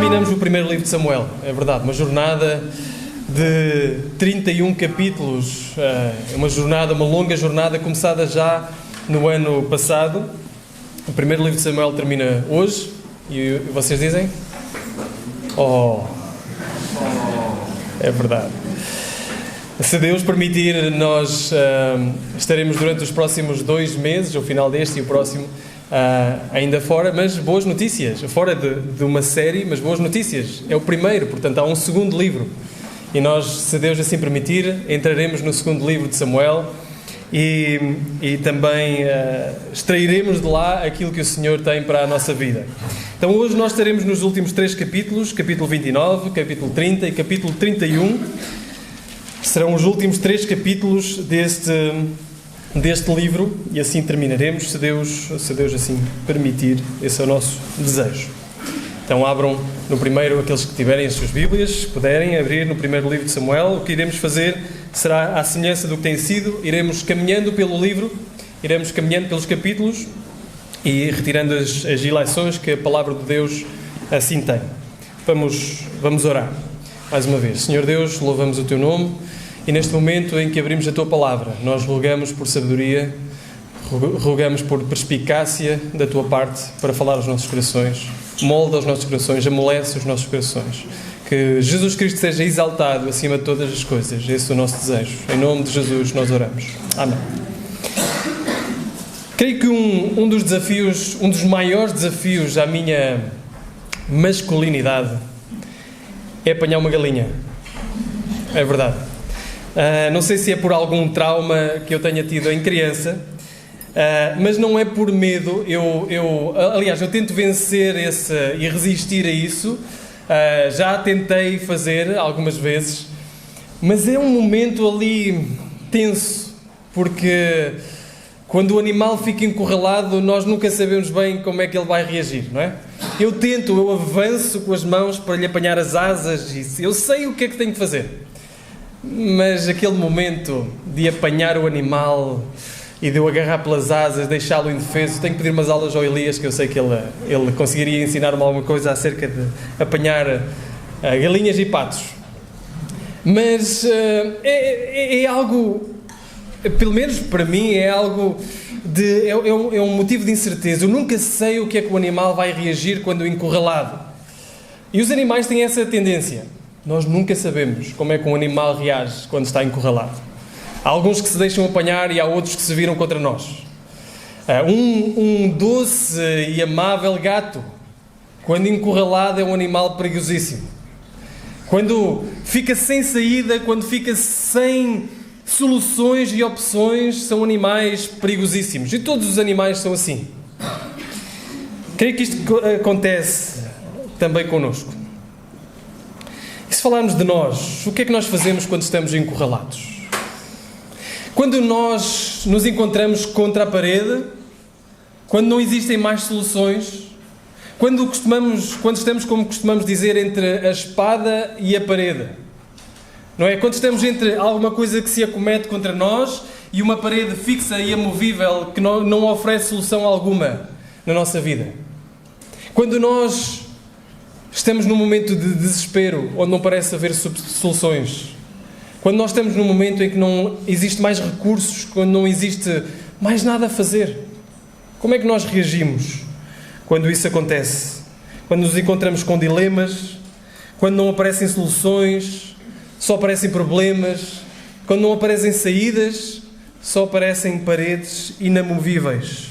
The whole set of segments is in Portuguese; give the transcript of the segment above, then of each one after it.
terminamos o primeiro livro de Samuel, é verdade, uma jornada de 31 capítulos, uma longa jornada começada já no ano passado. O primeiro livro de Samuel termina hoje e vocês dizem? Oh, é verdade. Se Deus permitir, nós estaremos durante os próximos 2 meses, o final deste e o próximo, ainda fora, mas boas notícias, fora de uma série, mas boas notícias. É o primeiro, portanto há um segundo livro. E nós, se Deus assim permitir, entraremos no segundo livro de Samuel e também extrairemos de lá aquilo que o Senhor tem para a nossa vida. Então hoje nós estaremos nos últimos 3 capítulos, capítulo 29, capítulo 30 e capítulo 31. Serão os últimos 3 capítulos deste livro e assim terminaremos, se Deus assim permitir. Esse é o nosso desejo. Então abram no primeiro, aqueles que tiverem as suas Bíblias, se puderem abrir no primeiro livro de Samuel. O que iremos fazer será à semelhança do que tem sido. Iremos caminhando pelo livro, iremos caminhando pelos capítulos e retirando as ilações que a palavra de Deus assim tem. Vamos orar mais uma vez. Senhor Deus, louvamos o Teu nome e neste momento em que abrimos a Tua palavra, nós rogamos por sabedoria, rogamos por perspicácia da Tua parte para falar aos nossos corações. Molda os nossos corações, amolece os nossos corações. Que Jesus Cristo seja exaltado acima de todas as coisas. Esse é o nosso desejo. Em nome de Jesus nós oramos. Amém. Creio que um dos maiores desafios à minha masculinidade é apanhar uma galinha. É verdade. Não sei se é por algum trauma que eu tenha tido em criança, mas não é por medo. Aliás, eu tento vencer e resistir a isso. Já tentei fazer algumas vezes, mas é um momento ali tenso, porque quando o animal fica encurralado, nós nunca sabemos bem como é que ele vai reagir, não é? Eu avanço com as mãos para lhe apanhar as asas, e eu sei o que é que tenho que fazer, mas aquele momento de apanhar o animal e de eu agarrar pelas asas, deixá-lo indefeso, tenho que pedir umas aulas ao Elias, que eu sei que ele conseguiria ensinar-me alguma coisa acerca de apanhar galinhas e patos. Mas é algo, pelo menos para mim, é algo é um motivo de incerteza. Eu nunca sei o que é que o animal vai reagir quando encurralado. E os animais têm essa tendência. Nós nunca sabemos como é que um animal reage quando está encurralado. Há alguns que se deixam apanhar e há outros que se viram contra nós. Um doce e amável gato, quando encurralado, é um animal perigosíssimo. Quando fica sem saída, quando fica sem soluções e opções, são animais perigosíssimos. E todos os animais são assim. Creio que isto acontece também connosco. E se falarmos de nós, o que é que nós fazemos quando estamos encurralados? Quando nós nos encontramos contra a parede, quando não existem mais soluções, quando estamos, como costumamos dizer, entre a espada e a parede, não é? Quando estamos entre alguma coisa que se acomete contra nós e uma parede fixa e amovível que não oferece solução alguma na nossa vida. Quando nós estamos num momento de desespero, onde não parece haver soluções. Quando nós estamos num momento em que não existe mais recursos, quando não existe mais nada a fazer, como é que nós reagimos quando isso acontece? Quando nos encontramos com dilemas, quando não aparecem soluções, só aparecem problemas, quando não aparecem saídas, só aparecem paredes inamovíveis.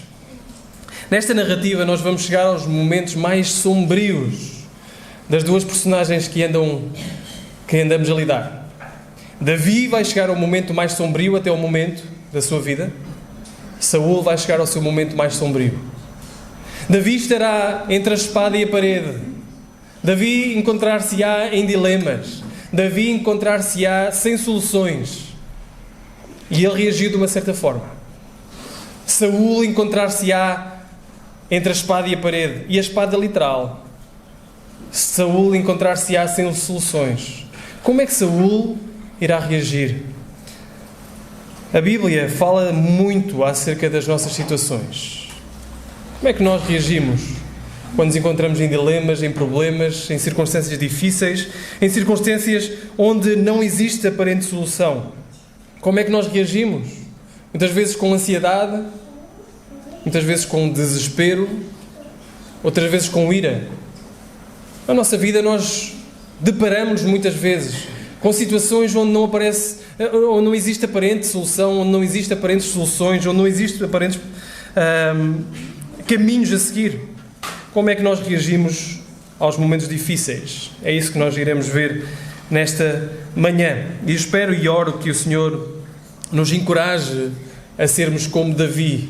Nesta narrativa nós vamos chegar aos momentos mais sombrios das 2 personagens que andamos a lidar. Davi vai chegar ao momento mais sombrio até o momento da sua vida. Saúl vai chegar ao seu momento mais sombrio. Davi estará entre a espada e a parede. Davi encontrar-se-á em dilemas. Davi encontrar-se-á sem soluções. E ele reagiu de uma certa forma. Saúl encontrar-se-á entre a espada e a parede. E a espada literal. Saúl encontrar-se-á sem soluções. Como é que Saúl irá reagir? A Bíblia fala muito acerca das nossas situações. Como é que nós reagimos quando nos encontramos em dilemas, em problemas, em circunstâncias difíceis, em circunstâncias onde não existe aparente solução. Como é que nós reagimos? Muitas vezes com ansiedade, muitas vezes com desespero, outras vezes com ira. Na nossa vida nós deparamos muitas vezes com situações onde não existe aparente solução, onde não existe aparentes soluções, onde não existe aparentes caminhos a seguir. Como é que nós reagimos aos momentos difíceis? É isso que nós iremos ver nesta manhã. E espero e oro que o Senhor nos encoraje a sermos como Davi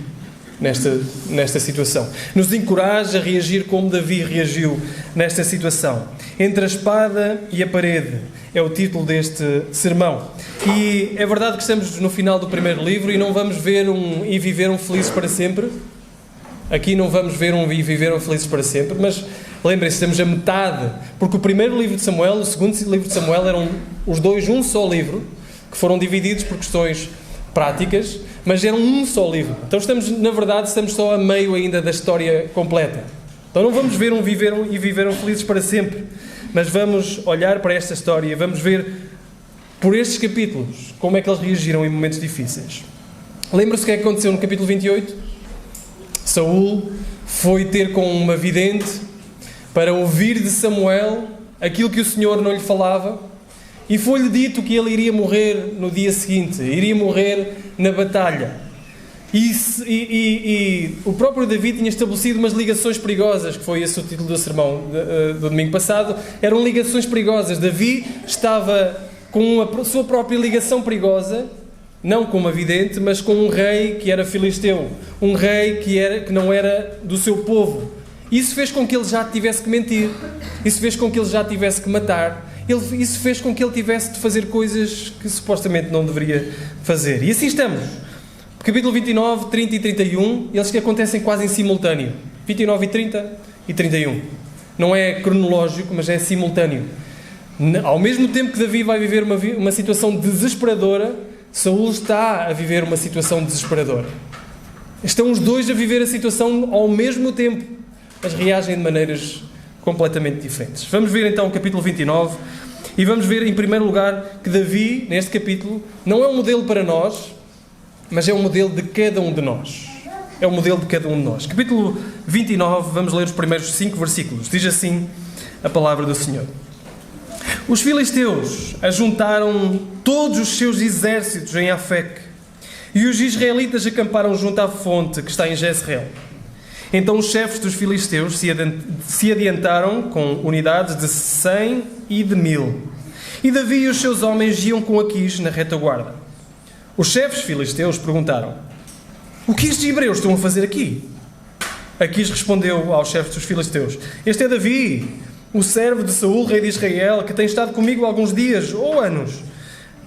nesta situação. Nos encoraje a reagir como Davi reagiu nesta situação. Entre a espada e a parede é o título deste sermão. E é verdade que estamos no final do primeiro livro e não vamos ver e viveram felizes para sempre. Aqui não vamos ver e viveram felizes para sempre, mas lembrem-se, estamos a metade, porque o primeiro livro de Samuel e o segundo livro de Samuel eram os dois um só livro, que foram divididos por questões práticas, mas eram um só livro. Então na verdade, estamos só a meio ainda da história completa. Então não vamos ver viveram felizes para sempre, mas vamos olhar para esta história e vamos ver por estes capítulos como é que eles reagiram em momentos difíceis. Lembra-se o que é que aconteceu no capítulo 28? Saúl foi ter com uma vidente para ouvir de Samuel aquilo que o Senhor não lhe falava e foi-lhe dito que ele iria morrer no dia seguinte, iria morrer na batalha. E o próprio Davi tinha estabelecido umas ligações perigosas, que foi esse o título do sermão do domingo passado. Eram ligações perigosas. Davi estava com a sua própria ligação perigosa, não com uma vidente, mas com um rei que era filisteu, um rei que não era do seu povo. Isso fez com que ele já tivesse que mentir, isso fez com que ele já tivesse que matar, isso fez com que ele tivesse de fazer coisas que supostamente não deveria fazer. E assim estamos. Capítulo 29, 30 e 31, eles que acontecem quase em simultâneo. 29 e 30 e 31. Não é cronológico, mas é simultâneo. Ao mesmo tempo que Davi vai viver uma situação desesperadora, Saúl está a viver uma situação desesperadora. Estão os dois a viver a situação ao mesmo tempo, mas reagem de maneiras completamente diferentes. Vamos ver então o capítulo 29 e vamos ver em primeiro lugar que Davi, neste capítulo, não é um modelo para nós, mas é um modelo de cada um de nós. É um modelo de cada um de nós. Capítulo 29, vamos ler os primeiros 5 versículos. Diz assim a palavra do Senhor. Os filisteus ajuntaram todos os seus exércitos em Afec, e os israelitas acamparam junto à fonte que está em Jezreel. Então os chefes dos filisteus se adiantaram com unidades de 100 e de 1000. E Davi e os seus homens iam com Aquis na retaguarda. Os chefes filisteus perguntaram: o que estes hebreus estão a fazer aqui? Aquis respondeu aos chefes dos filisteus: este é Davi, o servo de Saúl, rei de Israel, que tem estado comigo há alguns dias ou anos.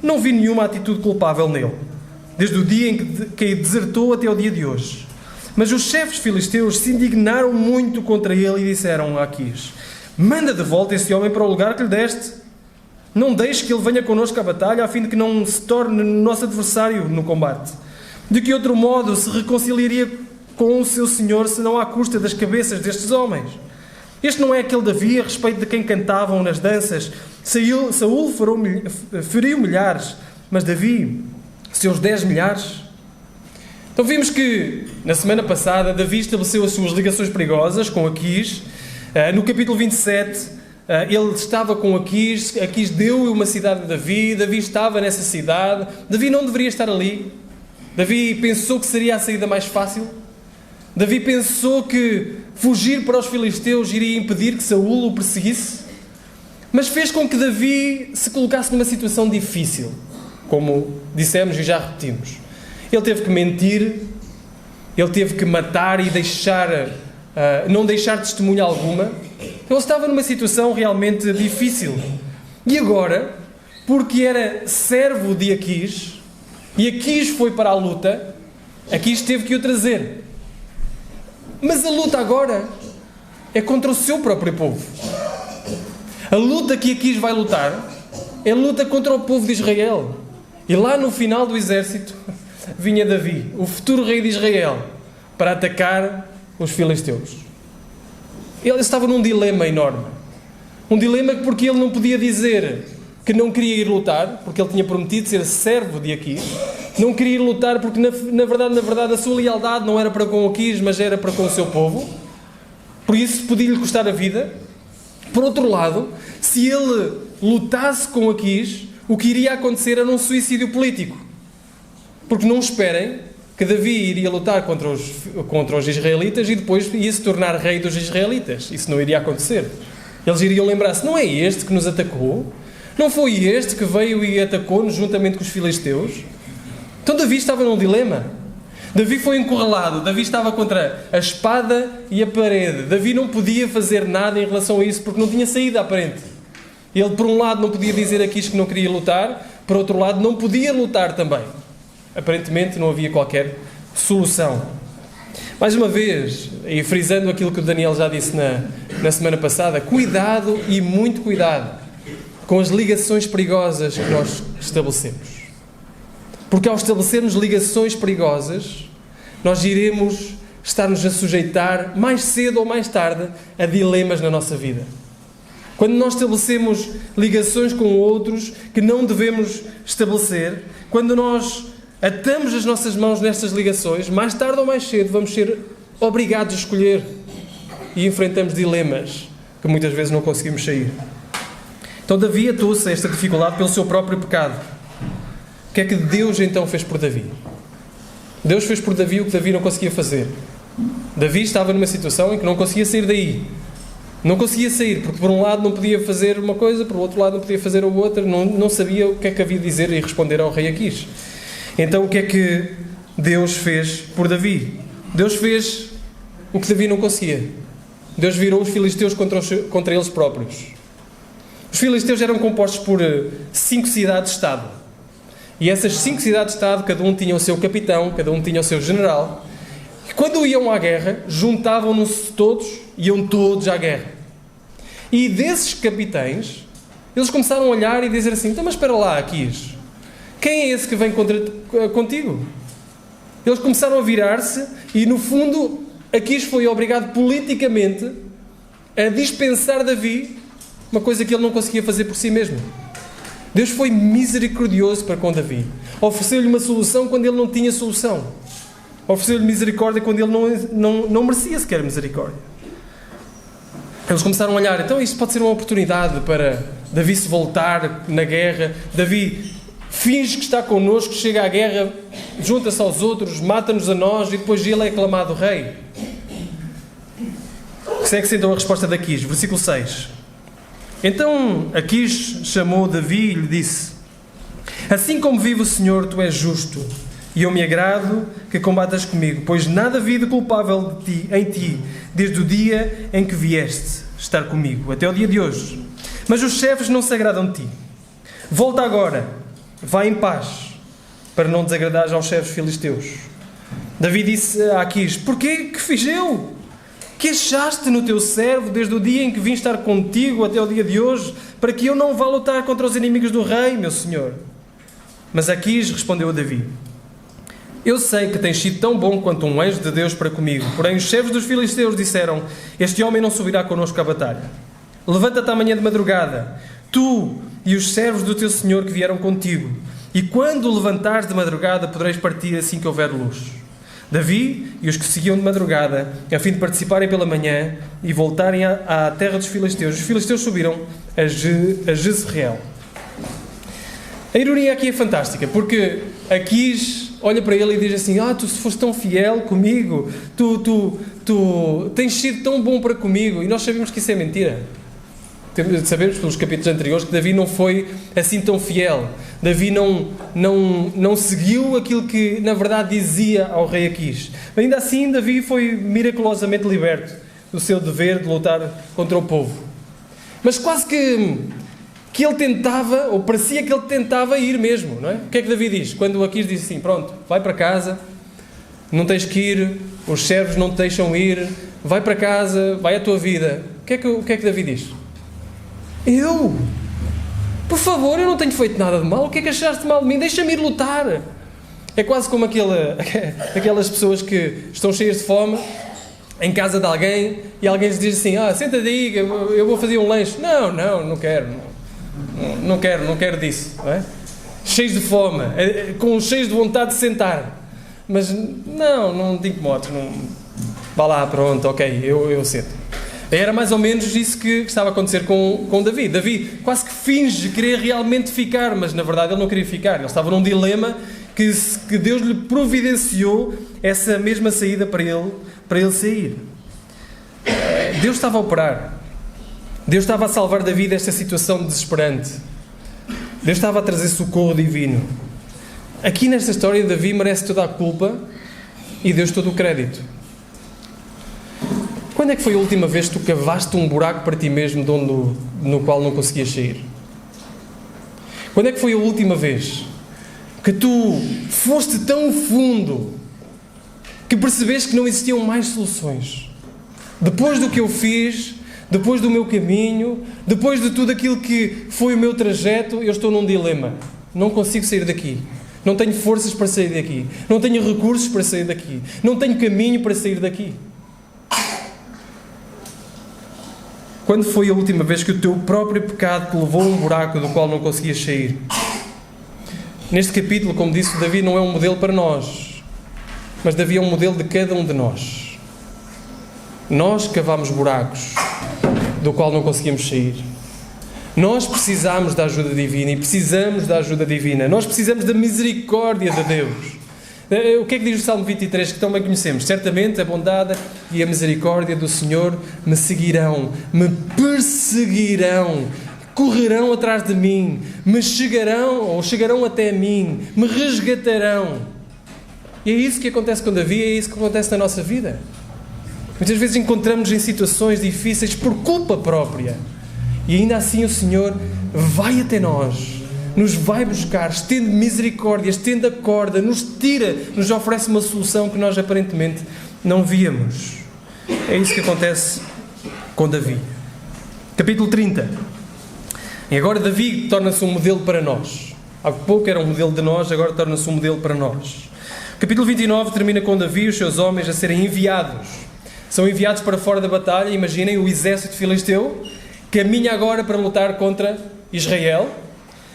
Não vi nenhuma atitude culpável nele, desde o dia em que desertou até o dia de hoje. Mas os chefes filisteus se indignaram muito contra ele e disseram a Aquis: manda de volta esse homem para o lugar que lhe deste. Não deixe que ele venha connosco à batalha, a fim de que não se torne nosso adversário no combate. De que outro modo se reconciliaria com o seu senhor, senão à custa das cabeças destes homens? Este não é aquele Davi a respeito de quem cantavam nas danças. Saúl feriu milhares, mas Davi, seus 10 milhares. Então vimos que, na semana passada, Davi estabeleceu as suas ligações perigosas com Aquis. No capítulo 27, ele estava com Aquis deu-lhe uma cidade de Davi estava nessa cidade. Davi não deveria estar ali. Davi pensou que seria a saída mais fácil. Davi pensou que fugir para os filisteus iria impedir que Saúl o perseguisse. Mas fez com que Davi se colocasse numa situação difícil, como dissemos e já repetimos. Ele teve que mentir, ele teve que matar e não deixar testemunha alguma. Ele estava numa situação realmente difícil. E agora, porque era servo de Aquis, e Aquis foi para a luta, Aquis teve que o trazer. Mas a luta agora é contra o seu próprio povo. A luta que Aquis vai lutar é a luta contra o povo de Israel. E lá no final do exército vinha Davi, o futuro rei de Israel, para atacar os filisteus. Ele estava num dilema enorme. Um dilema porque ele não podia dizer que não queria ir lutar, porque ele tinha prometido ser servo de Aquis. Não queria ir lutar porque, na verdade, a sua lealdade não era para com Aquis, mas era para com o seu povo. Por isso, podia-lhe custar a vida. Por outro lado, se ele lutasse com Aquis, o que iria acontecer era um suicídio político. Porque não esperem que Davi iria lutar contra os israelitas e depois ia se tornar rei dos israelitas. Isso não iria acontecer. Eles iriam lembrar-se, não é este que nos atacou? Não foi este que veio e atacou-nos juntamente com os filisteus? Então Davi estava num dilema. Davi foi encurralado. Davi estava contra a espada e a parede. Davi não podia fazer nada em relação a isso porque não tinha saída aparente. Ele, por um lado, não podia dizer a Aquis que não queria lutar. Por outro lado, não podia lutar também. Aparentemente não havia qualquer solução. Mais uma vez, e frisando aquilo que o Daniel já disse na semana passada, cuidado e muito cuidado com as ligações perigosas que nós estabelecemos. Porque ao estabelecermos ligações perigosas, nós iremos estar-nos a sujeitar, mais cedo ou mais tarde, a dilemas na nossa vida. Quando nós estabelecemos ligações com outros que não devemos estabelecer, quando nós atamos as nossas mãos nestas ligações, mais tarde ou mais cedo vamos ser obrigados a escolher e enfrentamos dilemas que muitas vezes não conseguimos sair. Então Davi atou-se a esta dificuldade pelo seu próprio pecado. O que é que Deus então fez por Davi? Deus fez por Davi o que Davi não conseguia fazer. Davi estava numa situação em que não conseguia sair daí. Não conseguia sair, porque por um lado não podia fazer uma coisa, por outro lado não podia fazer a outra, não sabia o que é que havia de dizer e responder ao rei Aquis. Então o que é que Deus fez por Davi? Deus fez o que Davi não conseguia. Deus virou os filisteus contra eles próprios. Os filisteus eram compostos por 5 cidades-estado. E essas 5 cidades-estado, cada um tinha o seu capitão, cada um tinha o seu general. E quando iam à guerra, juntavam-se todos, iam todos à guerra. E desses capitães, eles começaram a olhar e dizer assim, então mas espera lá, Aquis, quem é esse que vem contigo? Eles começaram a virar-se e, no fundo, Aquis foi obrigado politicamente a dispensar Davi, uma coisa que ele não conseguia fazer por si mesmo. Deus foi misericordioso para com Davi. Ofereceu-lhe uma solução quando ele não tinha solução. Ofereceu-lhe misericórdia quando ele não merecia sequer misericórdia. Eles começaram a olhar, então isto pode ser uma oportunidade para Davi se voltar na guerra. Davi finge que está connosco, chega à guerra, junta-se aos outros, mata-nos a nós e depois ele é aclamado rei. Segue-se então a resposta de Aquis, versículo 6. Então Aquis chamou Davi e lhe disse, assim como vive o Senhor, tu és justo, e eu me agrado que combatas comigo, pois nada vi de culpável em ti, desde o dia em que vieste estar comigo, até o dia de hoje. Mas os chefes não se agradam de ti. Volta agora, vai em paz, para não desagradares aos chefes filisteus. Davi disse a Aquis, porquê que fiz eu? Que achaste no teu servo desde o dia em que vim estar contigo até o dia de hoje, para que eu não vá lutar contra os inimigos do rei, meu senhor? Mas Aquis respondeu a Davi, eu sei que tens sido tão bom quanto um anjo de Deus para comigo, porém os chefes dos filisteus disseram, este homem não subirá connosco à batalha. Levanta-te amanhã de madrugada, tu e os servos do teu senhor que vieram contigo, e quando levantares de madrugada podereis partir assim que houver luz. Davi e os que seguiam de madrugada, a fim de participarem pela manhã e voltarem à terra dos filisteus. Os filisteus subiram a Jezreel. A ironia aqui é fantástica, porque Aquis olha para ele e diz assim, tu se foste tão fiel comigo, tu tens sido tão bom para comigo, e nós sabemos que isso é mentira. Sabemos pelos capítulos anteriores que Davi não foi assim tão fiel. Davi não seguiu aquilo que na verdade dizia ao rei Aquis. Ainda assim, Davi foi miraculosamente liberto do seu dever de lutar contra o povo. Mas quase que ele tentava, ou parecia que ele tentava ir mesmo, não é? O que é que Davi diz? Quando Aquis diz assim, pronto, vai para casa, não tens que ir, os servos não te deixam ir, vai para casa, vai à tua vida. O que é que Davi diz? Eu? Por favor, eu não tenho feito nada de mal. O que é que achaste de mal de mim? Deixa-me ir lutar. É quase como aquelas pessoas que estão cheias de fome em casa de alguém e alguém lhes diz assim: senta-te aí, eu vou fazer um lanche. Não quero. Não quero disso. Não é? Cheios de fome, cheios de vontade de sentar. Mas não te incomodes. Não... Vá lá, pronto, ok, eu sento. Era mais ou menos isso que estava a acontecer com Davi. Davi quase que finge querer realmente ficar, mas na verdade ele não queria ficar. Ele estava num dilema que Deus lhe providenciou essa mesma saída para ele sair. Deus estava a operar. Deus estava a salvar Davi desta situação desesperante. Deus estava a trazer socorro divino. Aqui nesta história, Davi merece toda a culpa e Deus todo o crédito. Quando é que foi a última vez que tu cavaste um buraco para ti mesmo no qual não conseguias sair? Quando é que foi a última vez que tu foste tão fundo que percebeste que não existiam mais soluções? Depois do que eu fiz, depois do meu caminho, depois de tudo aquilo que foi o meu trajeto, eu estou num dilema. Não consigo sair daqui. Não tenho forças para sair daqui. Não tenho recursos para sair daqui. Não tenho caminho para sair daqui. Quando foi a última vez que o teu próprio pecado te levou a um buraco do qual não conseguias sair? Neste capítulo, como disse, Davi não é um modelo para nós, mas Davi é um modelo de cada um de nós. Nós cavamos buracos do qual não conseguimos sair. Nós precisamos da ajuda divina e precisamos da ajuda divina. Nós precisamos da misericórdia de Deus. O que é que diz o Salmo 23, que tão bem conhecemos? Certamente a bondade e a misericórdia do Senhor me seguirão, me perseguirão, correrão atrás de mim, me chegarão até mim, me resgatarão. E é isso que acontece com Davi, é isso que acontece na nossa vida. Muitas vezes encontramos-nos em situações difíceis por culpa própria. E ainda assim o Senhor vai até nós, nos vai buscar, estende misericórdia, estende a corda, nos tira, nos oferece uma solução que nós aparentemente não víamos. É isso que acontece com Davi. Capítulo 30. E agora Davi torna-se um modelo para nós. Há pouco era um modelo de nós, agora torna-se um modelo para nós. Capítulo 29 termina com Davi e os seus homens a serem enviados. São enviados para fora da batalha. Imaginem, o exército filisteu caminha agora para lutar contra Israel.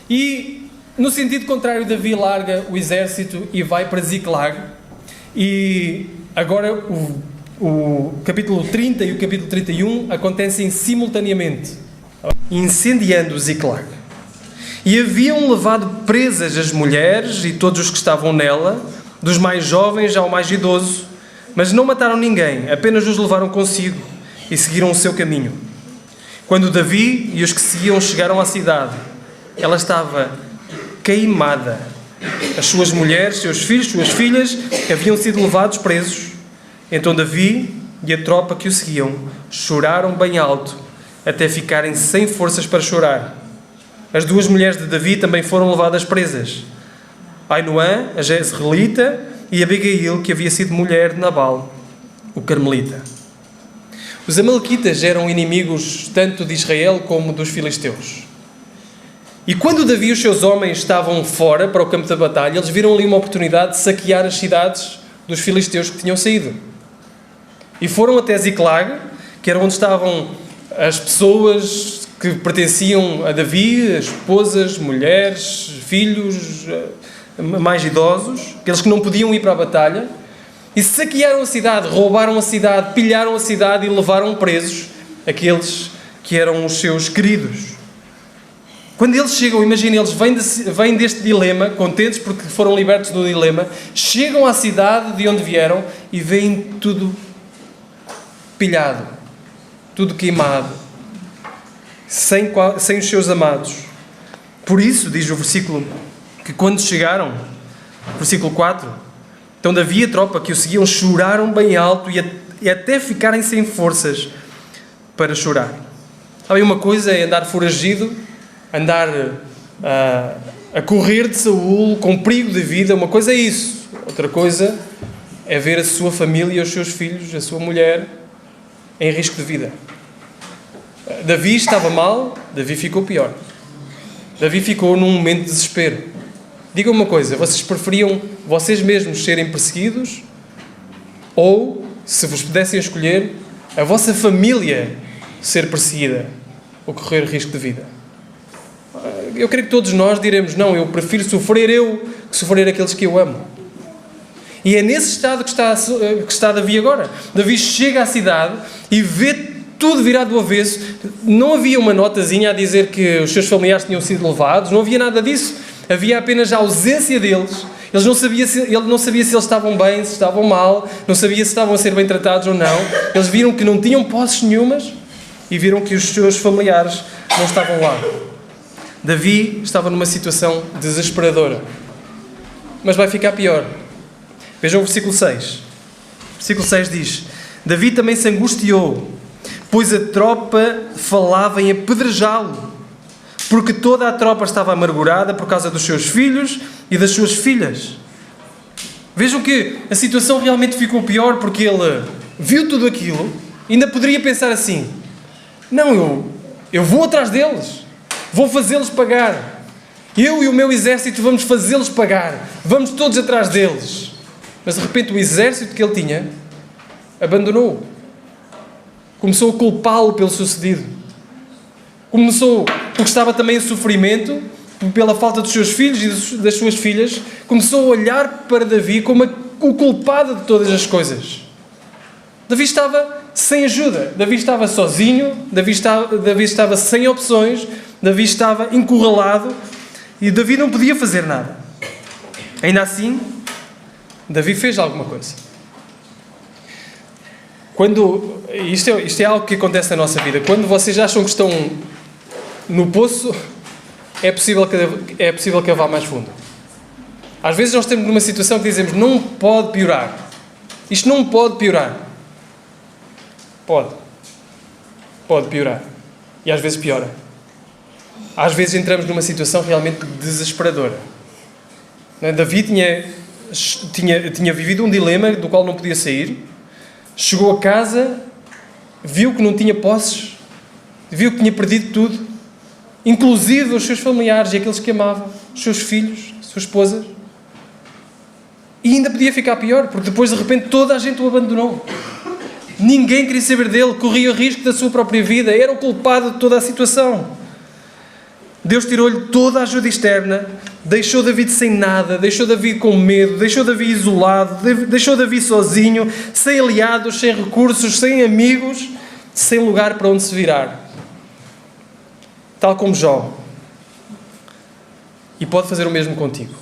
E, no sentido contrário, Davi larga o exército e vai para Ziclag. E agora o capítulo 30 e o capítulo 31 acontecem simultaneamente, incendiando Ziclag. E haviam levado presas as mulheres e todos os que estavam nela, dos mais jovens ao mais idoso, mas não mataram ninguém, apenas os levaram consigo e seguiram o seu caminho. Quando Davi e os que seguiam chegaram à cidade, ela estava queimada. As suas mulheres, seus filhos, suas filhas haviam sido levados presos. Então Davi e a tropa que o seguiam choraram bem alto, até ficarem sem forças para chorar. As duas mulheres de Davi também foram levadas presas. Ainoã, a jezreelita, e Abigail, que havia sido mulher de Nabal, o carmelita. Os amalequitas eram inimigos tanto de Israel como dos filisteus. E quando Davi e os seus homens estavam fora para o campo da batalha, eles viram ali uma oportunidade de saquear as cidades dos filisteus que tinham saído. E foram até Ziclag, que era onde estavam as pessoas que pertenciam a Davi, as esposas, mulheres, filhos, mais idosos, aqueles que não podiam ir para a batalha, e saquearam a cidade, roubaram a cidade, pilharam a cidade e levaram presos aqueles que eram os seus queridos. Quando eles chegam, imaginem, eles vêm deste dilema, contentes porque foram libertos do dilema, chegam à cidade de onde vieram e veem tudo pilhado, tudo queimado, sem os seus amados. Por isso, diz o versículo, que quando chegaram, versículo 4, então Davi e a tropa que o seguiam choraram bem alto e até ficarem sem forças para chorar. Sabem, uma coisa é andar foragido, andar a correr de Saul com perigo de vida, uma coisa é isso. Outra coisa é ver a sua família, os seus filhos, a sua mulher em risco de vida. Davi estava mal, Davi ficou pior. Davi ficou num momento de desespero. Digam uma coisa, vocês preferiam vocês mesmos serem perseguidos ou se vos pudessem escolher, a vossa família ser perseguida ou correr risco de vida? Eu creio que todos nós diremos, não, eu prefiro sofrer eu que sofrer aqueles que eu amo. E é nesse estado que está Davi agora. Davi chega à cidade e vê tudo virado do avesso. Não havia uma notazinha a dizer que os seus familiares tinham sido levados, não havia nada disso. Havia apenas a ausência deles. Ele não sabia se eles estavam bem, se estavam mal, não sabia se estavam a ser bem tratados ou não. Eles viram que não tinham posses nenhumas e viram que os seus familiares não estavam lá. Davi estava numa situação desesperadora. Mas vai ficar pior. Vejam o versículo 6. O versículo 6 diz: Davi também se angustiou, pois a tropa falava em apedrejá-lo, porque toda a tropa estava amargurada por causa dos seus filhos e das suas filhas. Vejam que a situação realmente ficou pior, porque ele viu tudo aquilo e ainda poderia pensar assim: não, eu vou atrás deles, vou fazê-los pagar. Eu e o meu exército vamos fazê-los pagar. Vamos todos atrás deles. Mas de repente o exército que ele tinha abandonou-o. Começou a culpá-lo pelo sucedido. Começou, porque estava também em sofrimento, pela falta dos seus filhos e das suas filhas, começou a olhar para Davi como o culpado de todas as coisas. Davi estava sem ajuda. Davi estava sozinho. Davi estava sem opções. Davi estava encurralado. E Davi não podia fazer nada. Ainda assim, Davi fez alguma coisa. Isto é algo que acontece na nossa vida. Quando vocês acham que estão no poço, é possível cavar mais fundo. Às vezes nós estamos numa situação que dizemos, não pode piorar. Isto não pode piorar. Pode piorar. E às vezes piora. Às vezes entramos numa situação realmente desesperadora. Davi tinha vivido um dilema do qual não podia sair. Chegou a casa, viu que não tinha posses, viu que tinha perdido tudo, inclusive os seus familiares e aqueles que amava, os seus filhos, as suas esposas. E ainda podia ficar pior, porque depois de repente toda a gente o abandonou. Ninguém queria saber dele, corria o risco da sua própria vida, era o culpado de toda a situação. Deus tirou-lhe toda a ajuda externa, deixou Davi sem nada, deixou Davi com medo, deixou Davi isolado, deixou Davi sozinho, sem aliados, sem recursos, sem amigos, sem lugar para onde se virar. Tal como Jó. E pode fazer o mesmo contigo.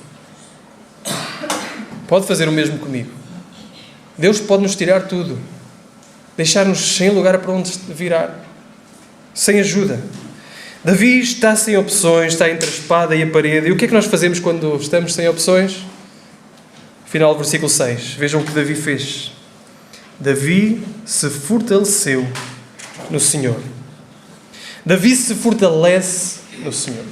Pode fazer o mesmo comigo. Deus pode nos tirar tudo, deixar-nos sem lugar para onde virar, sem ajuda. Davi está sem opções, está entre a espada e a parede. E o que é que nós fazemos quando estamos sem opções? Final do versículo 6. Vejam o que Davi fez. Davi se fortaleceu no Senhor. Davi se fortalece no Senhor.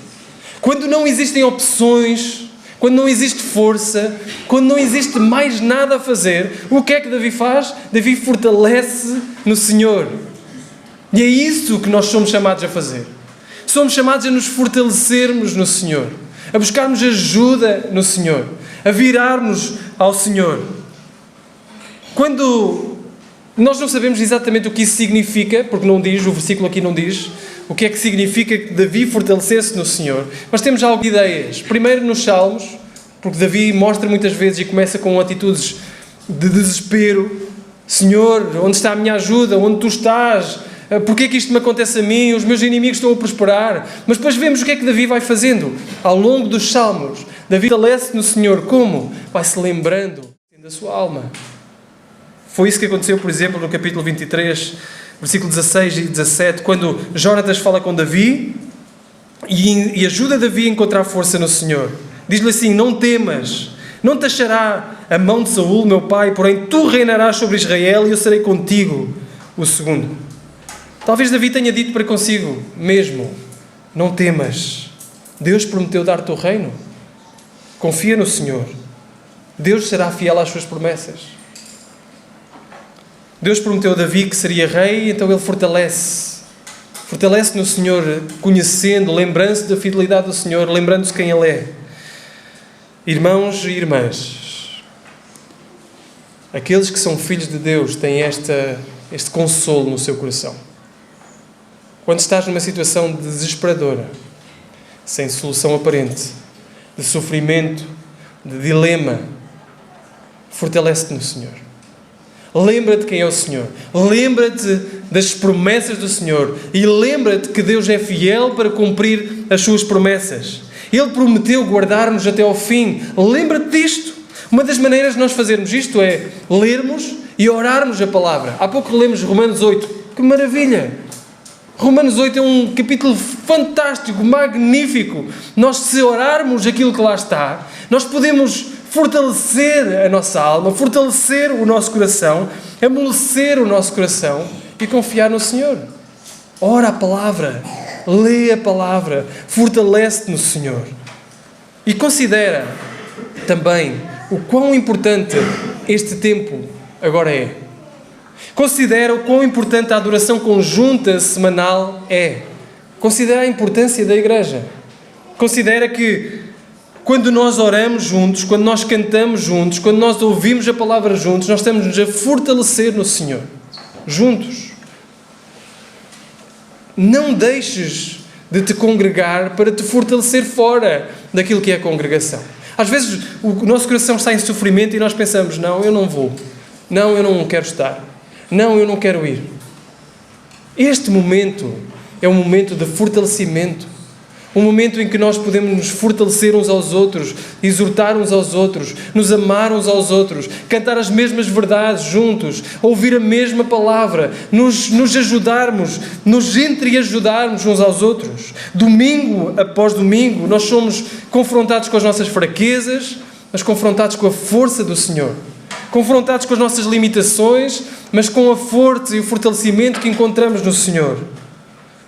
Quando não existem opções, quando não existe força, quando não existe mais nada a fazer, o que é que Davi faz? Davi fortalece no Senhor. E é isso que nós somos chamados a fazer. Somos chamados a nos fortalecermos no Senhor, a buscarmos ajuda no Senhor, a virarmos ao Senhor. Quando nós não sabemos exatamente o que isso significa, porque não diz, o versículo aqui não diz, o que é que significa que Davi fortalecesse no Senhor, mas temos algumas ideias. Primeiro nos Salmos, porque Davi mostra muitas vezes e começa com atitudes de desespero. Senhor, onde está a minha ajuda? Onde tu estás? Porquê que isto me acontece a mim? Os meus inimigos estão a prosperar. Mas depois vemos o que é que Davi vai fazendo. Ao longo dos Salmos, Davi fortalece no Senhor. Como? Vai-se lembrando da sua alma. Foi isso que aconteceu, por exemplo, no capítulo 23, versículo 16 e 17, quando Jónatas fala com Davi e ajuda Davi a encontrar força no Senhor. Diz-lhe assim, não temas, não te achará a mão de Saul, meu pai, porém tu reinarás sobre Israel e eu serei contigo. O segundo. Talvez Davi tenha dito para consigo mesmo, não temas, Deus prometeu dar-te o reino. Confia no Senhor. Deus será fiel às suas promessas. Deus prometeu a Davi que seria rei, então ele fortalece no Senhor, conhecendo, lembrando-se da fidelidade do Senhor, lembrando-se quem Ele é. Irmãos e irmãs, Aqueles que são filhos de Deus têm este consolo no seu coração. Quando estás numa situação desesperadora, sem solução aparente, de sofrimento, de dilema, fortalece-te no Senhor. Lembra-te quem é o Senhor. Lembra-te das promessas do Senhor. E lembra-te que Deus é fiel para cumprir as suas promessas. Ele prometeu guardar-nos até ao fim. Lembra-te disto. Uma das maneiras de nós fazermos isto é lermos e orarmos a palavra. Há pouco lemos Romanos 8. Que maravilha! Romanos 8 é um capítulo fantástico, magnífico. Nós, se orarmos aquilo que lá está, nós podemos fortalecer a nossa alma, fortalecer o nosso coração, amolecer o nosso coração e confiar no Senhor. Ora a palavra, lê a palavra, fortalece-te no Senhor. E considera também o quão importante este tempo agora é. Considera o quão importante a adoração conjunta semanal é. Considera a importância da igreja. Considera que quando nós oramos juntos, quando nós cantamos juntos, quando nós ouvimos a palavra juntos, nós estamos-nos a fortalecer no Senhor. Juntos. Não deixes de te congregar para te fortalecer fora daquilo que é a congregação. Às vezes o nosso coração está em sofrimento e nós pensamos, não, eu não vou. Não, eu não quero estar. Não, eu não quero ir. Este momento é um momento de fortalecimento. Um momento em que nós podemos nos fortalecer uns aos outros, exortar uns aos outros, nos amar uns aos outros, cantar as mesmas verdades juntos, ouvir a mesma palavra, nos ajudarmos, nos entreajudarmos uns aos outros. Domingo após domingo, nós somos confrontados com as nossas fraquezas, mas confrontados com a força do Senhor. Confrontados com as nossas limitações, mas com a força e o fortalecimento que encontramos no Senhor.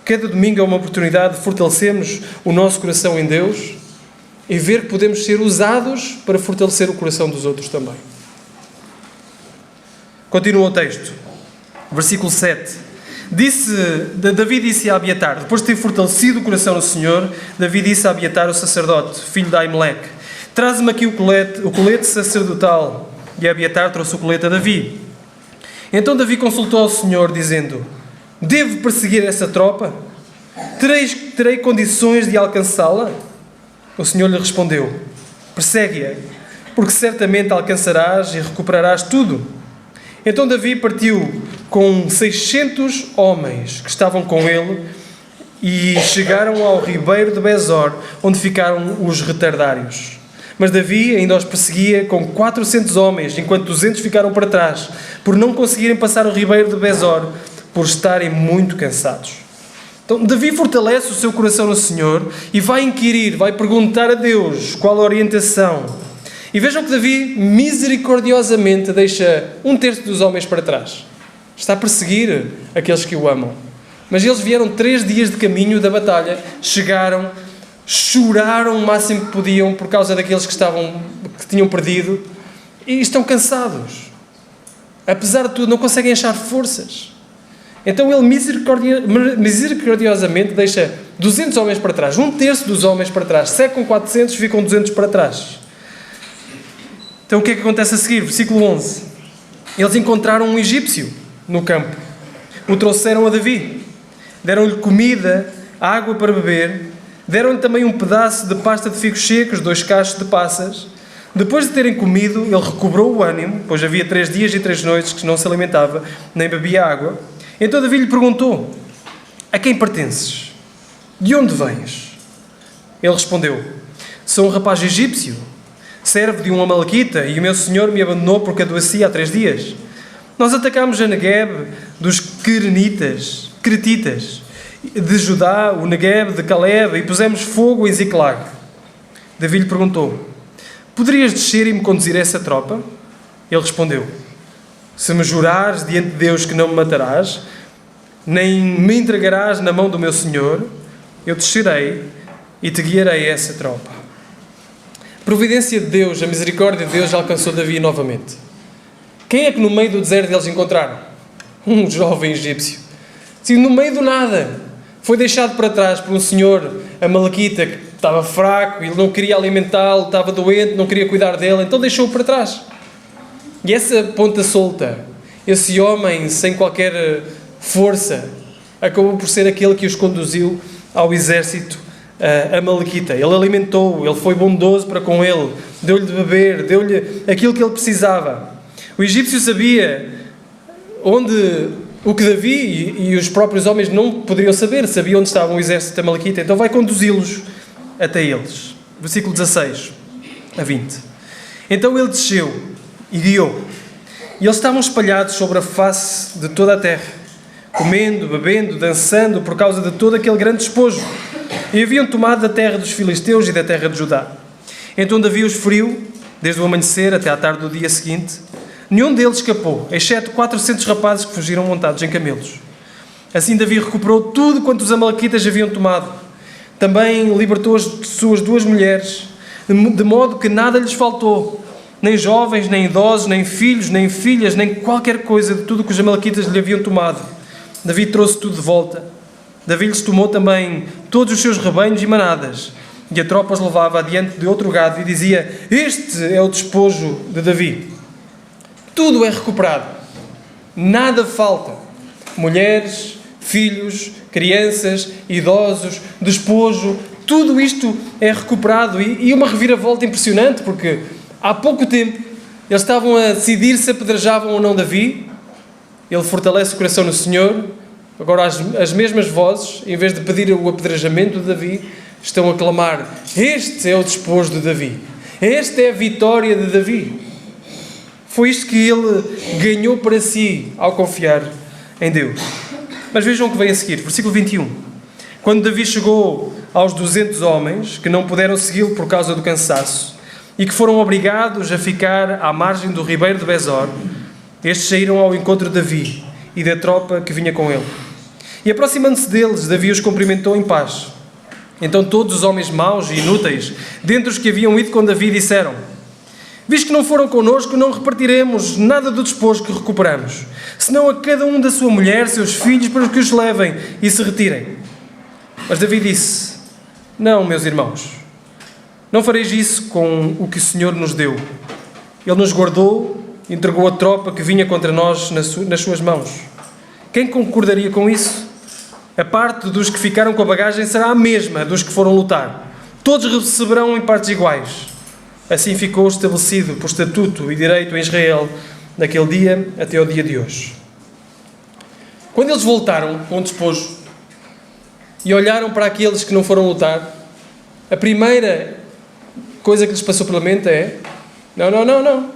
Cada domingo é uma oportunidade de fortalecermos o nosso coração em Deus e ver que podemos ser usados para fortalecer o coração dos outros também. Continua o texto. Versículo 7. Davi disse a Abiatar, depois de ter fortalecido o coração no Senhor, Davi disse a Abiatar, o sacerdote, filho de Aimeleque, traz-me aqui o colete sacerdotal. E Abiatar trouxe o colete a Davi. Então Davi consultou ao Senhor, dizendo, devo perseguir essa tropa? Terei condições de alcançá-la? O Senhor lhe respondeu, persegue-a, porque certamente alcançarás e recuperarás tudo. Então Davi partiu com 600 homens que estavam com ele e chegaram ao ribeiro de Besor, onde ficaram os retardários. Mas Davi ainda os perseguia com 400 homens, enquanto 200 ficaram para trás, por não conseguirem passar o ribeiro de Besor, por estarem muito cansados. Então Davi fortalece o seu coração no Senhor e vai inquirir, vai perguntar a Deus qual a orientação. E vejam que Davi misericordiosamente deixa 1/3 dos homens para trás. Está a perseguir aqueles que o amam. Mas eles vieram 3 dias de caminho da batalha, chegaram, choraram o máximo que podiam por causa daqueles que tinham perdido e estão cansados. Apesar de tudo, não conseguem achar forças. Então ele misericordiosamente deixa 200 homens para trás, 1/3 dos homens para trás, segue com 400, ficam 200 para trás. Então o que é que acontece a seguir? Versículo 11. Eles encontraram um egípcio no campo, o trouxeram a Davi, deram-lhe comida, água para beber, deram-lhe também um pedaço de pasta de figos secos, 2 cachos de passas. Depois de terem comido, ele recobrou o ânimo, pois havia 3 dias e 3 noites que não se alimentava, nem bebia água. Então Davi lhe perguntou, a quem pertences? De onde vens? Ele respondeu, sou um rapaz egípcio, servo de um amalequita, e o meu senhor me abandonou porque adoecia há 3 dias. Nós atacámos a Negueb dos Cretitas, de Judá, o Negueb de Caleb, e pusemos fogo em Ziclag. Davi lhe perguntou, poderias descer e me conduzir a essa tropa? Ele respondeu, se me jurares diante de Deus que não me matarás, nem me entregarás na mão do meu senhor, eu descerei e te guiarei a essa tropa. A providência de Deus, a misericórdia de Deus alcançou Davi novamente. Quem é que no meio do deserto eles encontraram? Um jovem egípcio. Sim, no meio do nada. Foi deixado para trás por um senhor amalequita que estava fraco, ele não queria alimentá-lo, estava doente, não queria cuidar dele, então deixou-o para trás. E essa ponta solta, esse homem sem qualquer força, acabou por ser aquele que os conduziu ao exército amalequita. Ele alimentou, ele foi bondoso para com ele, deu-lhe de beber, deu-lhe aquilo que ele precisava. O egípcio sabia o que Davi e os próprios homens não poderiam saber, sabia onde estava o exército amalequita, então vai conduzi-los até eles. Versículo 16 a 20. Então ele desceu e guiou, e eles estavam espalhados sobre a face de toda a terra, comendo, bebendo, dançando, por causa de todo aquele grande despojo, e haviam tomado da terra dos filisteus e da terra de Judá. Então Davi os feriu, desde o amanhecer até à tarde do dia seguinte. Nenhum deles escapou, exceto 400 rapazes que fugiram montados em camelos. Assim Davi recuperou tudo quanto os amalequitas haviam tomado. Também libertou as suas 2 mulheres, de modo que nada lhes faltou, nem jovens, nem idosos, nem filhos, nem filhas, nem qualquer coisa de tudo que os amalequitas lhe haviam tomado. Davi trouxe tudo de volta. Davi lhes tomou também todos os seus rebanhos e manadas, e a tropa os levava adiante de outro gado e dizia: este é o despojo de Davi. Tudo é recuperado, nada falta. Mulheres, filhos, crianças, idosos, despojo, tudo isto é recuperado. E uma reviravolta impressionante, porque há pouco tempo eles estavam a decidir se apedrejavam ou não Davi. Ele fortalece o coração no Senhor. Agora as mesmas vozes, em vez de pedir o apedrejamento de Davi, estão a clamar: este é o despojo de Davi, esta é a vitória de Davi. Foi isto que ele ganhou para si ao confiar em Deus. Mas vejam o que vem a seguir, versículo 21. Quando Davi chegou aos 200 homens, que não puderam segui-lo por causa do cansaço, e que foram obrigados a ficar à margem do ribeiro de Besor, estes saíram ao encontro de Davi e da tropa que vinha com ele. E aproximando-se deles, Davi os cumprimentou em paz. Então todos os homens maus e inúteis, dentre os que haviam ido com Davi, disseram: visto que não foram connosco, não repartiremos nada do despojo que recuperamos, senão a cada um da sua mulher, seus filhos, para que os levem e se retirem. Mas Davi disse: não, meus irmãos, não fareis isso com o que o Senhor nos deu. Ele nos guardou, entregou a tropa que vinha contra nós nas suas mãos. Quem concordaria com isso? A parte dos que ficaram com a bagagem será a mesma dos que foram lutar. Todos receberão em partes iguais. Assim ficou estabelecido por estatuto e direito em Israel, naquele dia até ao dia de hoje. Quando eles voltaram com o despojo e olharam para aqueles que não foram lutar, a primeira coisa que lhes passou pela mente é: não.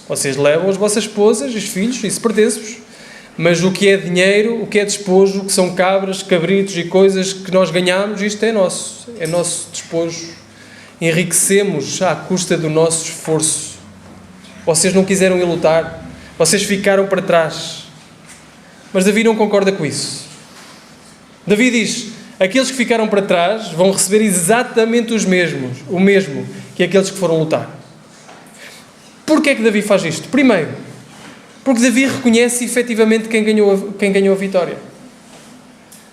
Vocês levam as vossas esposas e os filhos, isso pertence-vos. Mas o que é dinheiro, o que é despojo, o que são cabras, cabritos e coisas que nós ganhamos, isto é nosso despojo. Enriquecemos à custa do nosso esforço. Vocês não quiseram ir lutar, vocês ficaram para trás. Mas Davi não concorda com isso. Davi diz: aqueles que ficaram para trás vão receber exatamente o mesmo que aqueles que foram lutar. Porquê é que Davi faz isto? Primeiro, porque Davi reconhece efetivamente quem ganhou a vitória.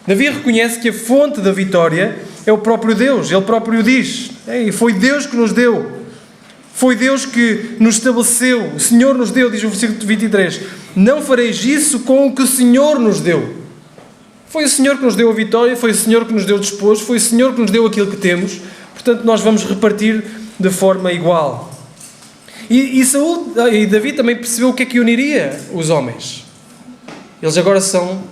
Davi reconhece que a fonte da vitória é o próprio Deus. Ele próprio diz: foi Deus que nos deu. Foi Deus que nos estabeleceu. O Senhor nos deu, diz o versículo 23. Não fareis isso com o que o Senhor nos deu. Foi o Senhor que nos deu a vitória, foi o Senhor que nos deu o despojo, foi o Senhor que nos deu aquilo que temos. Portanto, nós vamos repartir de forma igual. E Davi também percebeu o que é que uniria os homens. Eles agora são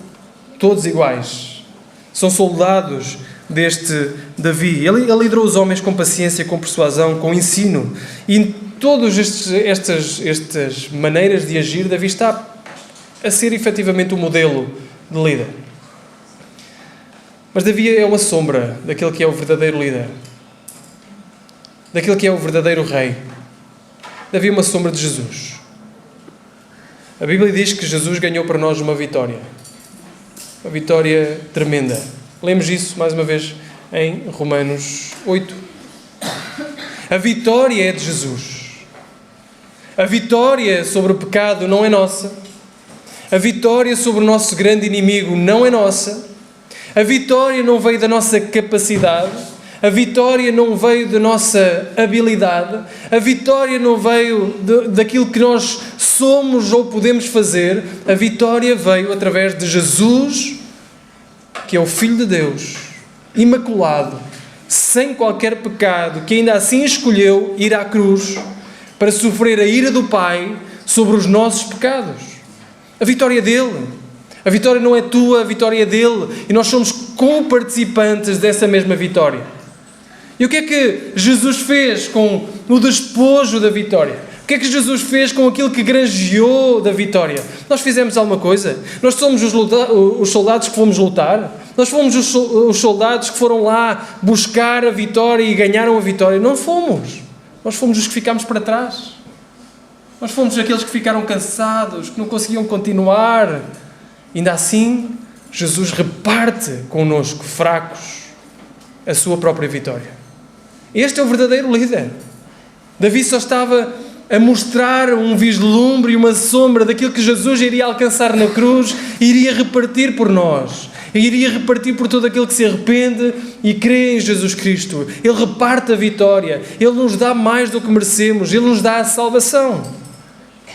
todos iguais. São soldados deste Davi. Ele liderou os homens com paciência, com persuasão, com ensino. E em todas estas maneiras de agir, Davi está a ser efetivamente o modelo de líder. Mas Davi é uma sombra daquele que é o verdadeiro líder. Daquele que é o verdadeiro rei. Davi é uma sombra de Jesus. A Bíblia diz que Jesus ganhou para nós uma vitória. Uma vitória tremenda. Lemos isso mais uma vez em Romanos 8. A vitória é de Jesus. A vitória sobre o pecado não é nossa. A vitória sobre o nosso grande inimigo não é nossa. A vitória não veio da nossa capacidade. A vitória não veio da nossa habilidade, a vitória não veio daquilo que nós somos ou podemos fazer, a vitória veio através de Jesus, que é o Filho de Deus, imaculado, sem qualquer pecado, que ainda assim escolheu ir à cruz para sofrer a ira do Pai sobre os nossos pecados. A vitória é dele. A vitória não é tua, a vitória é dele. E nós somos co-participantes dessa mesma vitória. E o que é que Jesus fez com o despojo da vitória? O que é que Jesus fez com aquilo que granjeou da vitória? Nós fizemos alguma coisa? Nós somos os soldados que fomos lutar? Nós fomos os soldados que foram lá buscar a vitória e ganharam a vitória? Não fomos. Nós fomos os que ficámos para trás. Nós fomos aqueles que ficaram cansados, que não conseguiam continuar. Ainda assim, Jesus reparte connosco, fracos, a sua própria vitória. Este é o verdadeiro líder. Davi só estava a mostrar um vislumbre e uma sombra daquilo que Jesus iria alcançar na cruz e iria repartir por nós. E iria repartir por todo aquele que se arrepende e crê em Jesus Cristo. Ele reparte a vitória. Ele nos dá mais do que merecemos. Ele nos dá a salvação.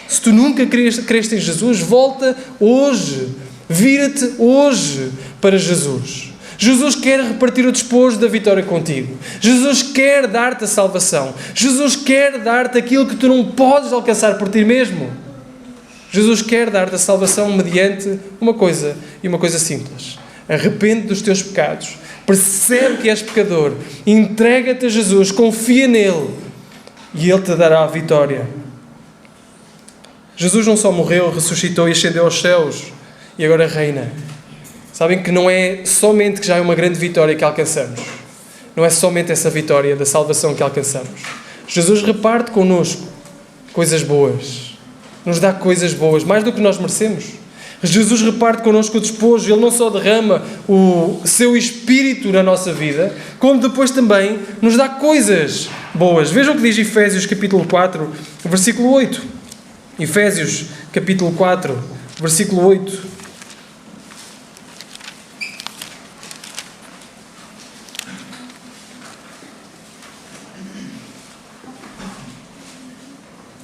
Se tu nunca creste em Jesus, volta hoje. Vira-te hoje para Jesus. Jesus quer repartir o despojo da vitória contigo. Jesus quer dar-te a salvação. Jesus quer dar-te aquilo que tu não podes alcançar por ti mesmo. Jesus quer dar-te a salvação mediante uma coisa, e uma coisa simples. Arrepende dos teus pecados. Percebe que és pecador. Entrega-te a Jesus. Confia nele. E ele te dará a vitória. Jesus não só morreu, ressuscitou e ascendeu aos céus. E agora reina. Sabem que não é somente que já é uma grande vitória que alcançamos. Não é somente essa vitória da salvação que alcançamos. Jesus reparte connosco coisas boas. Nos dá coisas boas, mais do que nós merecemos. Jesus reparte connosco o despojo. Ele não só derrama o seu Espírito na nossa vida, como depois também nos dá coisas boas. Vejam o que diz Efésios capítulo 4, versículo 8. Efésios capítulo 4, versículo 8.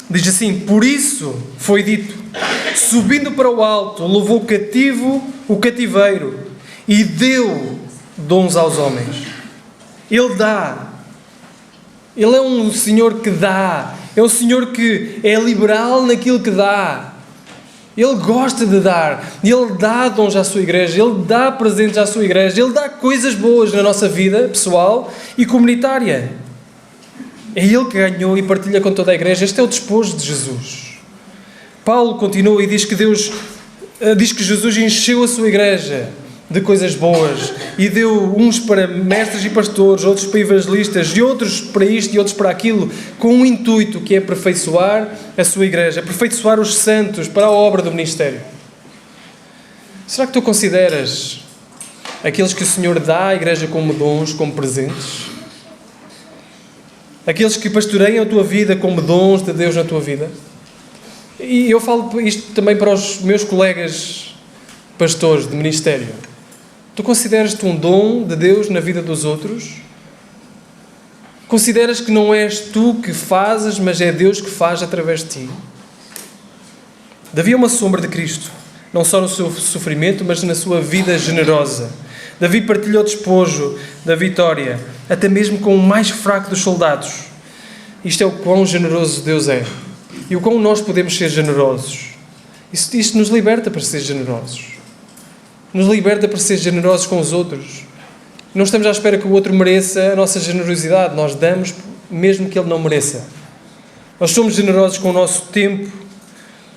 Diz assim: por isso foi dito, subindo para o alto, levou cativo o cativeiro e deu dons aos homens. Ele dá. Ele é um Senhor que dá. É um Senhor que é liberal naquilo que dá. Ele gosta de dar. Ele dá dons à sua igreja. Ele dá presentes à sua igreja. Ele dá coisas boas na nossa vida pessoal e comunitária. É Ele que ganhou e partilha com toda a igreja. Este é o despojo de Jesus. Paulo continua e diz que Jesus encheu a sua igreja de coisas boas e deu uns para mestres e pastores, outros para evangelistas e outros para isto e outros para aquilo, com um intuito que é aperfeiçoar a sua igreja, aperfeiçoar os santos para a obra do ministério. Será que tu consideras aqueles que o Senhor dá à igreja como dons, como presentes? Aqueles que pastoreiam a tua vida como dons de Deus na tua vida? E eu falo isto também para os meus colegas pastores de ministério. Tu consideras-te um dom de Deus na vida dos outros? Consideras que não és tu que fazes, mas é Deus que faz através de ti? Davi é uma sombra de Cristo, não só no seu sofrimento, mas na sua vida generosa. Davi partilhou o despojo da vitória, até mesmo com o mais fraco dos soldados. Isto é o quão generoso Deus é. E o quão nós podemos ser generosos. Isto nos liberta para ser generosos. Nos liberta para ser generosos com os outros. Não estamos à espera que o outro mereça a nossa generosidade. Nós damos mesmo que ele não mereça. Nós somos generosos com o nosso tempo,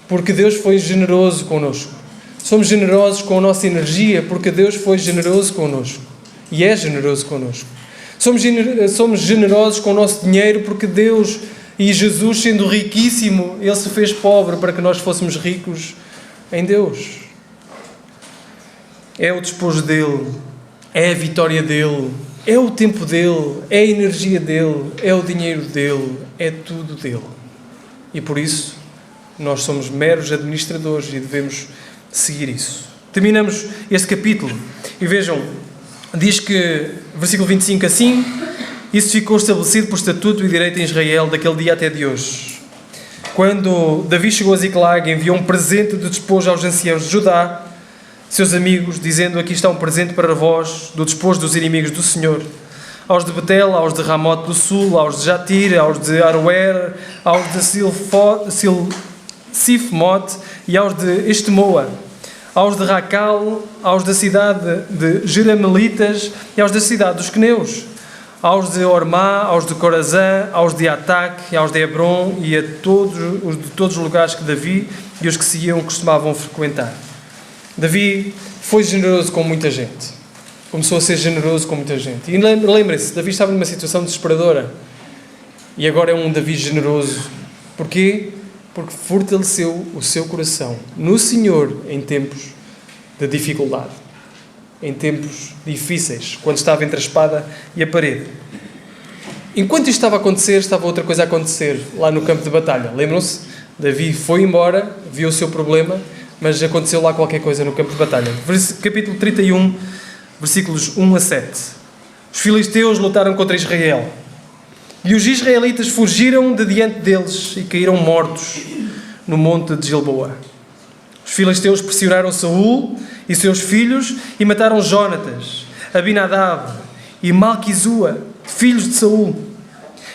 porque Deus foi generoso connosco. Somos generosos com a nossa energia, porque Deus foi generoso connosco. E é generoso connosco. Somos generosos com o nosso dinheiro, porque Deus e Jesus, sendo riquíssimo, Ele se fez pobre para que nós fôssemos ricos em Deus. É o despojo dEle, é a vitória dEle, é o tempo dEle, é a energia dEle, é o dinheiro dEle, é tudo dEle. E por isso, nós somos meros administradores e devemos seguir isso. Terminamos este capítulo e vejam diz que, versículo 25, assim, isso ficou estabelecido por estatuto e direito em Israel daquele dia até de hoje. Quando Davi chegou a Ziclag, enviou um presente de despojo aos anciãos de Judá, seus amigos, dizendo: aqui está um presente para vós, do despojo dos inimigos do Senhor. Aos de Betel, aos de Ramote do Sul, aos de Jatir, aos de Aroer, aos de Sifmote e aos de Estemoa, aos de Racal, aos da cidade de Jeramelitas e aos da cidade dos Queneus, aos de Ormá, aos de Corazã, aos de Ataque, aos de Hebron e a todos os lugares que Davi e os que seguiam costumavam frequentar. Davi foi generoso com muita gente. Começou a ser generoso com muita gente. E lembrem-se, Davi estava numa situação desesperadora. E agora é um Davi generoso. Porquê? Porque fortaleceu o seu coração no Senhor em tempos de dificuldade. Em tempos difíceis, quando estava entre a espada e a parede. Enquanto isto estava a acontecer, estava outra coisa a acontecer lá no campo de batalha. Lembram-se? Davi foi embora, viu o seu problema, mas aconteceu lá qualquer coisa no campo de batalha. Capítulo 31, versículos 1 a 7. Os filisteus lutaram contra Israel. E os israelitas fugiram de diante deles e caíram mortos no monte de Gilboa. Os filisteus pressionaram Saul e seus filhos e mataram Jónatas, Abinadab e Malquizua, filhos de Saul.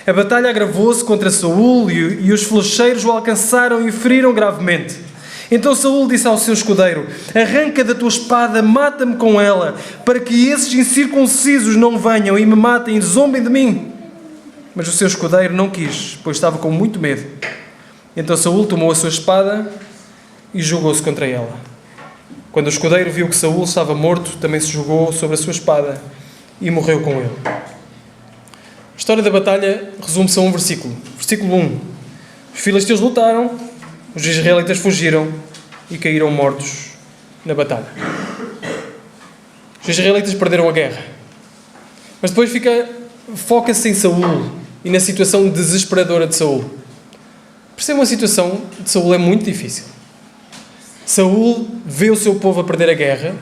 A batalha agravou-se contra Saul e os flecheiros o alcançaram e feriram gravemente. Então Saul disse ao seu escudeiro: arranca da tua espada, mata-me com ela, para que esses incircuncisos não venham e me matem e zombem de mim. Mas o seu escudeiro não quis, pois estava com muito medo. Então Saul tomou a sua espada e jogou-se contra ela. Quando o escudeiro viu que Saul estava morto, também se jogou sobre a sua espada e morreu com ele. A história da batalha resume-se a um versículo. Versículo 1. Os filisteus lutaram, os israelitas fugiram e caíram mortos na batalha. Os israelitas perderam a guerra. Mas depois foca-se em Saul e na situação desesperadora de Saul. Percebam, a situação de Saul é muito difícil. Saul vê o seu povo a perder a guerra,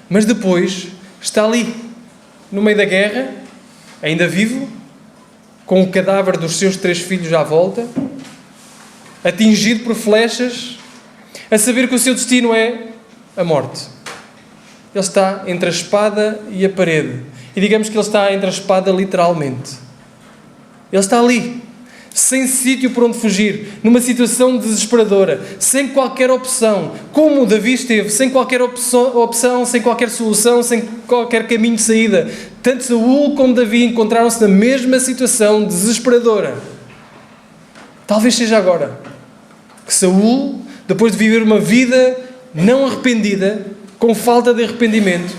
mas depois está ali, no meio da guerra, ainda vivo, com o cadáver dos seus 3 filhos à volta, atingido por flechas, a saber que o seu destino é a morte. Ele está entre a espada e a parede. E digamos que ele está entre a espada literalmente. Ele está ali, sem sítio por onde fugir, numa situação desesperadora, sem qualquer opção, como Davi esteve, sem qualquer opção, sem qualquer solução, sem qualquer caminho de saída. Tanto Saul como Davi encontraram-se na mesma situação desesperadora. Talvez seja agora que Saul, depois de viver uma vida não arrependida, com falta de arrependimento,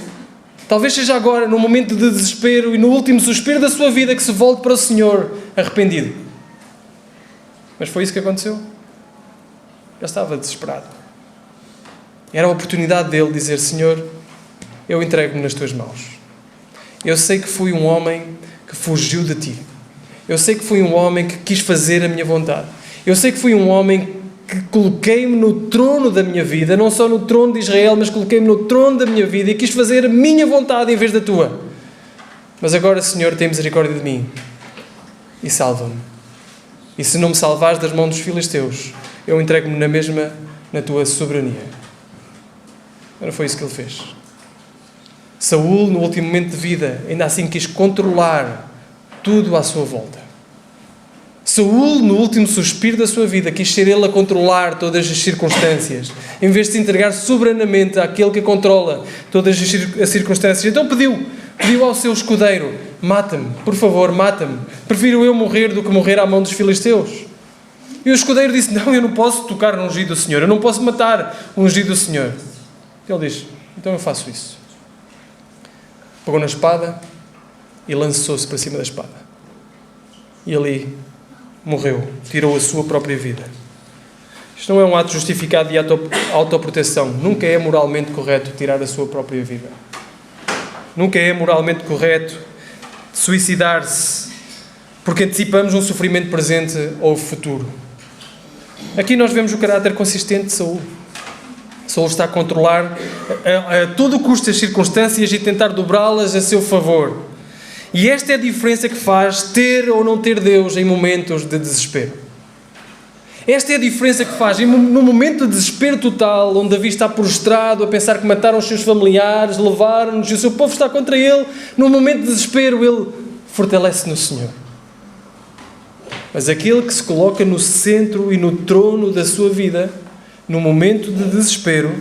talvez seja agora, no momento de desespero e no último suspiro da sua vida, que se volte para o Senhor arrependido. Mas foi isso que aconteceu. Ele estava desesperado. Era a oportunidade dele dizer: Senhor, eu entrego-me nas tuas mãos. Eu sei que fui um homem que fugiu de ti. Eu sei que fui um homem que quis fazer a minha vontade. Eu sei que fui um homem que coloquei-me no trono da minha vida, não só no trono de Israel, mas coloquei-me no trono da minha vida e quis fazer a minha vontade em vez da tua. Mas agora, Senhor, tem misericórdia de mim e salva-me. E se não me salvares das mãos dos filisteus, eu entrego-me na mesma na tua soberania. Não foi isso que ele fez. Saul, no último momento de vida, ainda assim quis controlar tudo à sua volta. Saul, no último suspiro da sua vida, quis ser ele a controlar todas as circunstâncias, em vez de se entregar soberanamente àquele que controla todas as circunstâncias. Então pediu ao seu escudeiro: mata-me, por favor, mata-me. Prefiro eu morrer do que morrer à mão dos filisteus. E o escudeiro disse: não, eu não posso tocar no ungido do Senhor, eu não posso matar o ungido do Senhor. Ele diz: então eu faço isso. Pegou na espada e lançou-se para cima da espada. E ali morreu, tirou a sua própria vida. Isto não é um ato justificado de autoproteção. Nunca é moralmente correto tirar a sua própria vida. Nunca é moralmente correto suicidar-se, porque antecipamos um sofrimento presente ou futuro. Aqui nós vemos o caráter consistente de Saul. Saul está a controlar a todo custo as circunstâncias e tentar dobrá-las a seu favor. E esta é a diferença que faz ter ou não ter Deus em momentos de desespero. Esta é a diferença que faz no momento de desespero total, onde Davi está prostrado a pensar que mataram os seus familiares, levaram-nos e o seu povo está contra ele. No momento de desespero, ele fortalece no Senhor. Mas aquele que se coloca no centro e no trono da sua vida, no momento de desespero,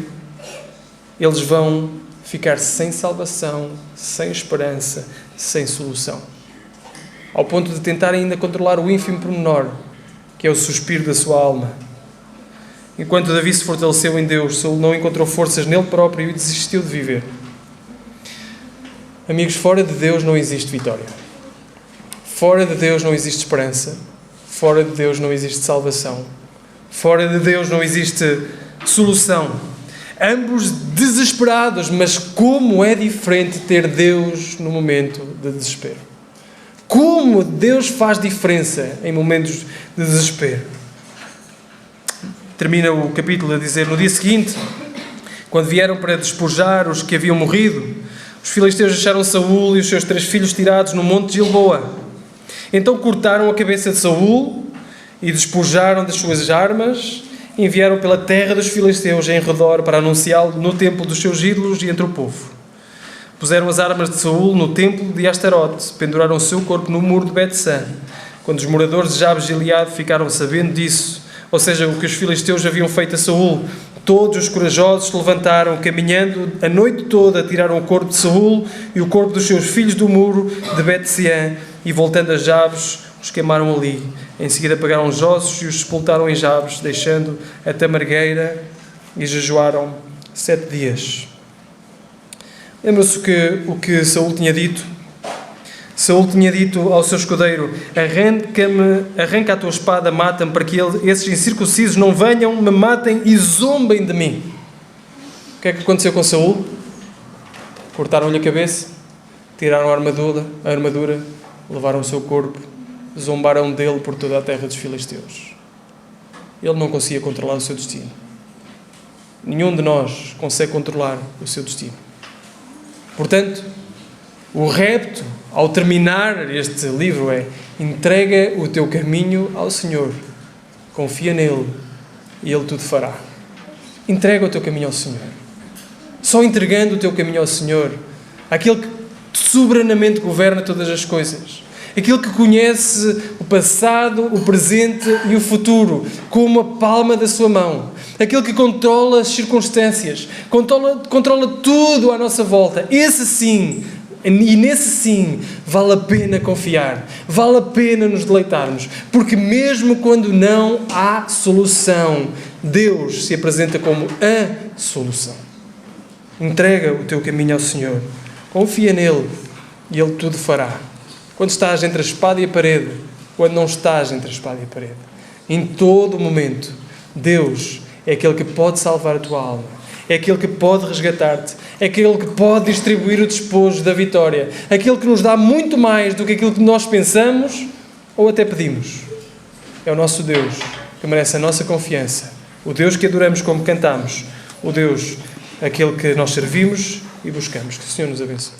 eles vão ficar sem salvação, sem esperança, sem solução. Ao ponto de tentar ainda controlar o ínfimo pormenor, que é o suspiro da sua alma. Enquanto Davi se fortaleceu em Deus, Saul não encontrou forças nele próprio e desistiu de viver. Amigos, fora de Deus não existe vitória. Fora de Deus não existe esperança. Fora de Deus não existe salvação. Fora de Deus não existe solução. Ambos desesperados, mas como é diferente ter Deus no momento de desespero. Como Deus faz diferença em momentos de desespero. Termina o capítulo a dizer: no dia seguinte, quando vieram para despojar os que haviam morrido, os filisteus acharam Saul e os seus 3 filhos tirados no monte de Gilboa. Então cortaram a cabeça de Saul e despojaram das suas armas, e enviaram pela terra dos filisteus em redor para anunciá-lo no templo dos seus ídolos e entre o povo. Puseram as armas de Saul no templo de Astarote, penduraram o seu corpo no muro de Bet-san. Quando os moradores de Jabes de Gileade ficaram sabendo disso, ou seja, o que os filisteus haviam feito a Saul, todos os corajosos se levantaram, caminhando a noite toda, tiraram o corpo de Saul e o corpo dos seus filhos do muro de Bet-sean, e voltando a Jabes, os queimaram ali. Em seguida pegaram os ossos e os sepultaram em Jabes, deixando a tamargueira, e jejuaram 7 dias. Lembra-se o que Saul tinha dito? Saul tinha dito ao seu escudeiro: arranca a tua espada, mata-me, para que esses incircuncisos não venham, me matem e zombem de mim. O que é que aconteceu com Saul? Cortaram-lhe a cabeça, tiraram a armadura, levaram o seu corpo, zombaram dele por toda a terra dos filisteus. Ele não conseguia controlar o seu destino. Nenhum de nós consegue controlar o seu destino. Portanto, o repto, ao terminar este livro, é: entrega o teu caminho ao Senhor, confia nele e Ele tudo fará. Entrega o teu caminho ao Senhor. Só entregando o teu caminho ao Senhor, aquele que soberanamente governa todas as coisas, aquele que conhece o passado, o presente e o futuro como a palma da sua mão, aquele que controla as circunstâncias, controla tudo à nossa volta. Esse sim, e nesse sim, vale a pena confiar, vale a pena nos deleitarmos, porque mesmo quando não há solução, Deus se apresenta como a solução. Entrega o teu caminho ao Senhor, confia nele e Ele tudo fará. Quando estás entre a espada e a parede, quando não estás entre a espada e a parede, em todo o momento, Deus é aquele que pode salvar a tua alma, é aquele que pode resgatar-te, é aquele que pode distribuir o despojo da vitória, aquele que nos dá muito mais do que aquilo que nós pensamos ou até pedimos. É o nosso Deus que merece a nossa confiança, o Deus que adoramos como cantamos, o Deus aquele que nós servimos e buscamos. Que o Senhor nos abençoe.